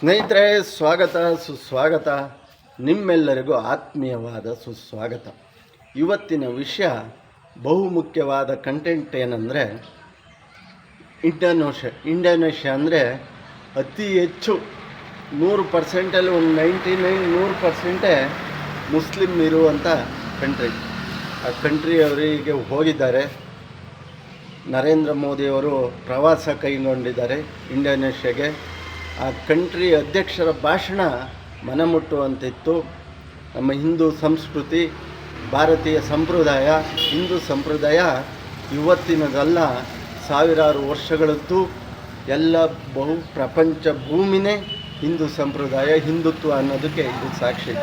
ಸ್ನೇಹಿತರೆ, ಸ್ವಾಗತ ಸುಸ್ವಾಗತ. ನಿಮ್ಮೆಲ್ಲರಿಗೂ ಆತ್ಮೀಯವಾದ ಸುಸ್ವಾಗತ. ಇವತ್ತಿನ ವಿಷಯ ಬಹುಮುಖ್ಯವಾದ ಕಂಟೆಂಟ್ ಏನಂದರೆ ಇಂಡೋನೇಷ್ಯಾ ಅಂದರೆ ಅತಿ ಹೆಚ್ಚು 100%ಅಲ್ಲಿ ಒಂದು 100% ಮುಸ್ಲಿಮ್ ಇರುವಂಥ ಕಂಟ್ರಿ. ಆ ಕಂಟ್ರಿಯವರಿಗೆ ಹೋಗಿದ್ದಾರೆ. ನರೇಂದ್ರ ಮೋದಿಯವರು ಪ್ರವಾಸ ಕೈಗೊಂಡಿದ್ದಾರೆ ಇಂಡೋನೇಷ್ಯಾಗೆ. ಆ ಕಂಟ್ರಿ ಅಧ್ಯಕ್ಷರ ಭಾಷಣ ಮನಮುಟ್ಟುವಂತಿತ್ತು. ನಮ್ಮ ಹಿಂದೂ ಸಂಸ್ಕೃತಿ, ಭಾರತೀಯ ಸಂಪ್ರದಾಯ, ಹಿಂದೂ ಸಂಪ್ರದಾಯ ಇವತ್ತಿನದಲ್ಲ, ಸಾವಿರಾರು ವರ್ಷಗಳದ್ದು ಎಲ್ಲ ಪ್ರಪಂಚ ಭೂಮಿನೇ ಹಿಂದೂ ಸಂಪ್ರದಾಯ, ಹಿಂದುತ್ವ ಅನ್ನೋದಕ್ಕೆ ಇದು ಸಾಕ್ಷಿ.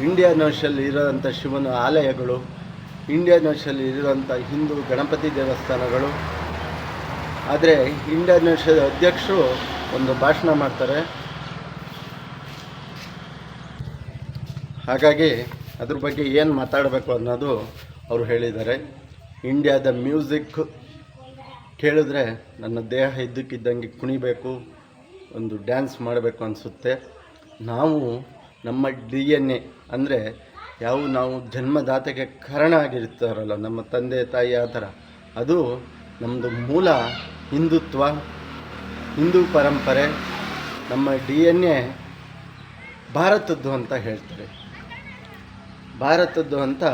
ಇಂಡೋನೇಷ್ಯಲ್ಲಿ ಇರೋಂಥ ಶಿವನ ಆಲಯಗಳು, ಇಂಡೋನೇಷ್ಯಲ್ಲಿ ಇರೋಂಥ ಹಿಂದೂ ಗಣಪತಿ ದೇವಸ್ಥಾನಗಳು. ಆದರೆ ಇಂಡೋನೇಷ್ಯಾದ ಅಧ್ಯಕ್ಷರು ಒಂದು ಭಾಷಣ ಮಾಡ್ತಾರೆ. ಹಾಗಾಗಿ ಅದ್ರ ಬಗ್ಗೆ ಏನು ಮಾತಾಡಬೇಕು ಅನ್ನೋದು ಅವರು ಹೇಳಿದ್ದಾರೆ. ಇಂಡಿಯಾದ ಮ್ಯೂಸಿಕ್ ಕೇಳಿದ್ರೆ ನನ್ನ ದೇಹ ಇದ್ದಕ್ಕಿದ್ದಂಗೆ ಕುಣಿಬೇಕು, ಒಂದು ಡ್ಯಾನ್ಸ್ ಮಾಡಬೇಕು ಅನಿಸುತ್ತೆ. ನಾವು ನಮ್ಮ DNA ಅಂದರೆ ನಾವು ಜನ್ಮದಾತೆಗೆ ಕಾರಣ ಆಗಿರ್ತಾರಲ್ಲ, ನಮ್ಮ ತಂದೆ ತಾಯಿ, ಆ ಥರ ಅದು ನಮ್ಮದು ಮೂಲ ಹಿಂದುತ್ವ, ಹಿಂದೂ ಪರಂಪರೆ. ನಮ್ಮ DNA ಭಾರತದ್ದು ಅಂತ ಹೇಳ್ತಾರೆ. ಭಾರತದ್ದು ಅಂತ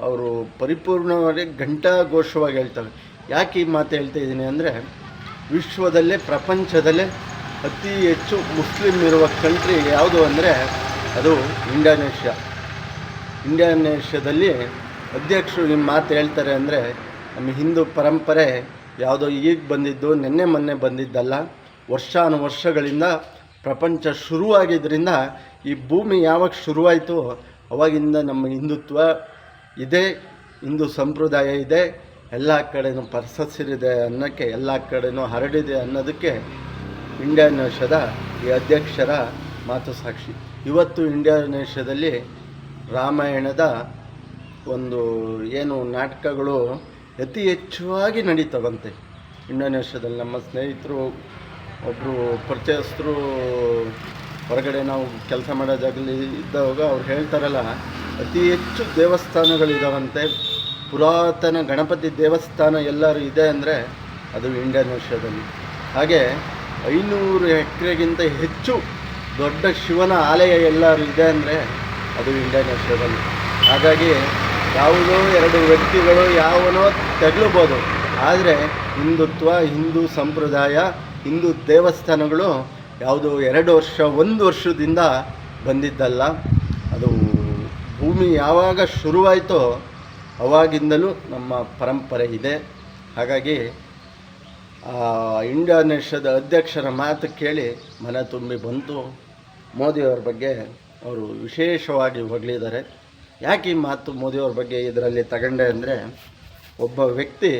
ಅವರು ಪರಿಪೂರ್ಣವಾಗಿ ಘಂಟಾಘೋಷವಾಗಿ ಹೇಳ್ತಾರೆ. ಯಾಕೆ ಈ ಮಾತು ಹೇಳ್ತಾ ಇದ್ದೀನಿ ಅಂದರೆ, ವಿಶ್ವದಲ್ಲೇ ಪ್ರಪಂಚದಲ್ಲೇ ಅತಿ ಹೆಚ್ಚು ಮುಸ್ಲಿಮ್ ಇರುವ ಕಂಟ್ರಿ ಯಾವುದು ಅಂದರೆ ಅದು ಇಂಡೋನೇಷ್ಯಾ. ಇಂಡೋನೇಷ್ಯಾದಲ್ಲಿ ಅಧ್ಯಕ್ಷರು ಈ ಮಾತು ಹೇಳ್ತಾರೆ ಅಂದರೆ, ನಮ್ಮ ಹಿಂದೂ ಪರಂಪರೆ ಯಾವುದೋ ಈಗ ಬಂದಿದ್ದು, ಮೊನ್ನೆ ಬಂದಿದ್ದಲ್ಲ. ವರ್ಷಾನುವರ್ಷಗಳಿಂದ ಪ್ರಪಂಚ ಶುರುವಾಗಿದ್ದರಿಂದ, ಈ ಭೂಮಿ ಯಾವಾಗ ಶುರುವಾಯಿತು ಅವಾಗಿಂದ ನಮ್ಮ ಹಿಂದುತ್ವ ಇದೆ, ಹಿಂದೂ ಸಂಪ್ರದಾಯ ಇದೆ, ಎಲ್ಲ ಕಡೆನೂ ಪಸರಿಸಿದೆ ಅನ್ನೋಕ್ಕೆ, ಎಲ್ಲ ಕಡೆನೂ ಹರಡಿದೆ ಅನ್ನೋದಕ್ಕೆ ಇಂಡೋನೇಷ್ಯಾದ ಈ ಅಧ್ಯಕ್ಷರ ಮಾತು ಸಾಕ್ಷಿ. ಇವತ್ತು ಇಂಡೋನೇಷ್ಯಾದಲ್ಲಿ ರಾಮಾಯಣದ ಒಂದು ನಾಟಕಗಳು ಅತಿ ಹೆಚ್ಚಾಗಿ ನಡೀತವಂತೆ ಇಂಡೋನೇಷ್ಯಾದಲ್ಲಿ. ನಮ್ಮ ಸ್ನೇಹಿತರು ಒಬ್ಬರು ಪರಿಚಯಸ್ಥರು ಹೊರಗಡೆ ನಾವು ಕೆಲಸ ಮಾಡೋ ಜಾಗದಲ್ಲಿ ಇದ್ದಾಗ ಅವ್ರು ಹೇಳ್ತಾರಲ್ಲ, ಅತಿ ಹೆಚ್ಚು ದೇವಸ್ಥಾನಗಳಿದಾವಂತೆ. ಪುರಾತನ ಗಣಪತಿ ದೇವಸ್ಥಾನ ಎಲ್ಲರೂ ಇದೆ ಅಂದರೆ ಅದು ಇಂಡೋನೇಷ್ಯಾದಲ್ಲಿ. ಹಾಗೆ 500 ಎಕರೆಗಿಂತ ಹೆಚ್ಚು ದೊಡ್ಡ ಶಿವನ ಆಲಯ ಎಲ್ಲರೂ ಇದೆ ಅಂದರೆ ಅದು ಇಂಡೋನೇಷ್ಯಾದಲ್ಲಿ. ಹಾಗಾಗಿ ಯಾವುದೋ 2 ವ್ಯಕ್ತಿಗಳು ಯಾವನೋ ತಗಲಬೋದು, ಆದರೆ ಹಿಂದುತ್ವ, ಹಿಂದೂ ಸಂಪ್ರದಾಯ, ಹಿಂದೂ ದೇವಸ್ಥಾನಗಳು ಯಾವುದೋ 2 ವರ್ಷ 1 ವರ್ಷದಿಂದ ಬಂದಿದ್ದಲ್ಲ. ಅದು ಭೂಮಿ ಯಾವಾಗ ಶುರುವಾಯಿತೋ ಅವಾಗಿಂದಲೂ ನಮ್ಮ ಪರಂಪರೆ ಇದೆ. ಹಾಗಾಗಿ ಇಂಡೋನೇಷ್ಯಾದ ಅಧ್ಯಕ್ಷರ ಮಾತು ಕೇಳಿ ಮನ ತುಂಬಿ ಬಂತು. ಮೋದಿಯವ್ರ ಬಗ್ಗೆ ಅವರು ವಿಶೇಷವಾಗಿ ಹೊಗಳಿದ್ದಾರೆ. ಯಾಕೆ ಈ ಮಾತು ಮೋದಿಯವ್ರ ಬಗ್ಗೆ ಇದರಲ್ಲಿ ತಗೊಂಡೆ ಅಂದರೆ, ಒಬ್ಬ ವ್ಯಕ್ತಿ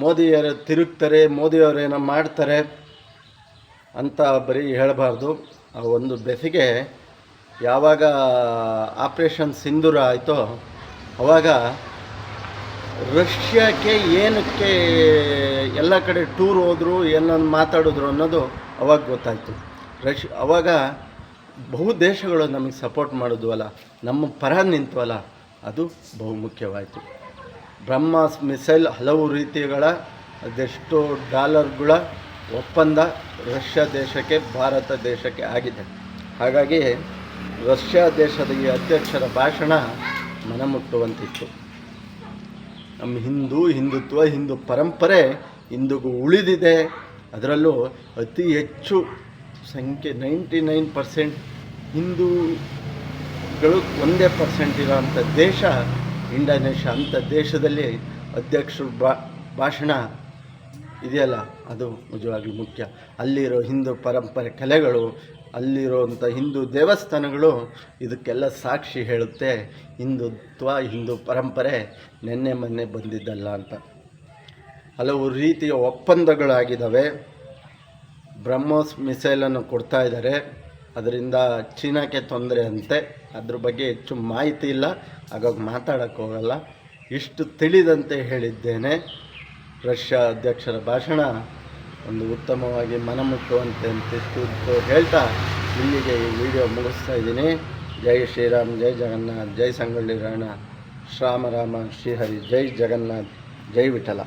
ಮೋದಿಯವರು ತಿರುಗ್ತಾರೆ, ಮೋದಿಯವರೇನೋ ಮಾಡ್ತಾರೆ ಅಂತ ಬರೀ ಹೇಳಬಾರ್ದು. ಆ ಒಂದು ಬೆಸಿಗೆ ಯಾವಾಗ ಆಪ್ರೇಷನ್ ಸಿಂಧೂರ ಆಯಿತೋ ಆವಾಗ ರಷ್ಯಾಕ್ಕೆ ಏನಕ್ಕೆ ಎಲ್ಲ ಕಡೆ ಟೂರ್ ಹೋದರು, ಏನನ್ನು ಮಾತಾಡಿದ್ರು ಅನ್ನೋದು ಅವಾಗ ಗೊತ್ತಾಯಿತು. ಅವಾಗ ಬಹು ದೇಶಗಳು ನಮಗೆ ಸಪೋರ್ಟ್ ಮಾಡಿದ್ವಲ್ಲ, ನಮ್ಮ ಪರ ನಿಂತವಲ್ಲ, ಅದು ಬಹುಮುಖ್ಯವಾಯಿತು. ಬ್ರಹ್ಮಾಸ್ ಮಿಸೈಲ್ ಹಲವು ರೀತಿಗಳ ಅದೆಷ್ಟೋ ಡಾಲರ್ಗಳ ಒಪ್ಪಂದ ರಷ್ಯಾ ದೇಶಕ್ಕೆ, ಭಾರತ ದೇಶಕ್ಕೆ ಆಗಿದೆ. ಹಾಗಾಗಿ ರಷ್ಯಾ ದೇಶದ ಈ ಅಧ್ಯಕ್ಷರ ಭಾಷಣ ಮನಮುಟ್ಟುವಂತಿತ್ತು. ನಮ್ಮ ಹಿಂದುತ್ವ, ಹಿಂದೂ ಪರಂಪರೆ ಇಂದಿಗೂ ಉಳಿದಿದೆ. ಅದರಲ್ಲೂ ಅತಿ ಹೆಚ್ಚು ಸಂಖ್ಯೆ 99% ಹಿಂದೂಗಳು 1% ಇರೋವಂಥ ದೇಶ ಇಂಡೋನೇಷ್ಯಾ. ಅಂಥ ದೇಶದಲ್ಲಿ ಅಧ್ಯಕ್ಷರು ಭಾಷಣ ಇದೆಯಲ್ಲ, ಅದು ನಿಜವಾಗ್ಲೂ ಮುಖ್ಯ. ಅಲ್ಲಿರೋ ಹಿಂದೂ ಪರಂಪರೆ ಕಲೆಗಳು, ಅಲ್ಲಿರೋವಂಥ ಹಿಂದೂ ದೇವಸ್ಥಾನಗಳು ಇದಕ್ಕೆಲ್ಲ ಸಾಕ್ಷಿ ಹೇಳುತ್ತೆ. ಹಿಂದುತ್ವ, ಹಿಂದೂ ಪರಂಪರೆ ಮೊನ್ನೆ ಬಂದಿದ್ದಲ್ಲ ಅಂತ. ಹಲವು ರೀತಿಯ ಒಪ್ಪಂದಗಳಾಗಿದ್ದಾವೆ. ಬ್ರಹ್ಮೋಸ್ ಮಿಸೈಲನ್ನು ಕೊಡ್ತಾ ಇದ್ದಾರೆ, ಅದರಿಂದ ಚೀನಾಕ್ಕೆ ತೊಂದರೆ ಅಂತೆ. ಅದ್ರ ಬಗ್ಗೆ ಹೆಚ್ಚು ಮಾಹಿತಿ ಇಲ್ಲ, ಹಾಗಾಗಿ ಮಾತಾಡೋಕ್ಕೋಗಲ್ಲ. ಇಷ್ಟು ತಿಳಿದಂತೆ ಹೇಳಿದ್ದೇನೆ. ರಷ್ಯಾ ಅಧ್ಯಕ್ಷರ ಭಾಷಣ ಒಂದು ಉತ್ತಮವಾಗಿ ಮನಮುಟ್ಟುವಂತೆ ಅಂತಿತ್ತು ಹೇಳ್ತಾ ಇಲ್ಲಿಗೆ ಈ ವಿಡಿಯೋ ಮುಗಿಸ್ತಾ ಇದ್ದೀನಿ. ಜೈ ಶ್ರೀರಾಮ್, ಜೈ ಜಗನ್ನಾಥ್, ಜೈ ಸಂಗೊಳ್ಳಿ ರಾಯಣ್ಣ, ಶ್ರಾಮ ರಾಮ ಶ್ರೀಹರಿ, ಜೈ ಜಗನ್ನಾಥ್, ಜೈ ವಿಠಲ.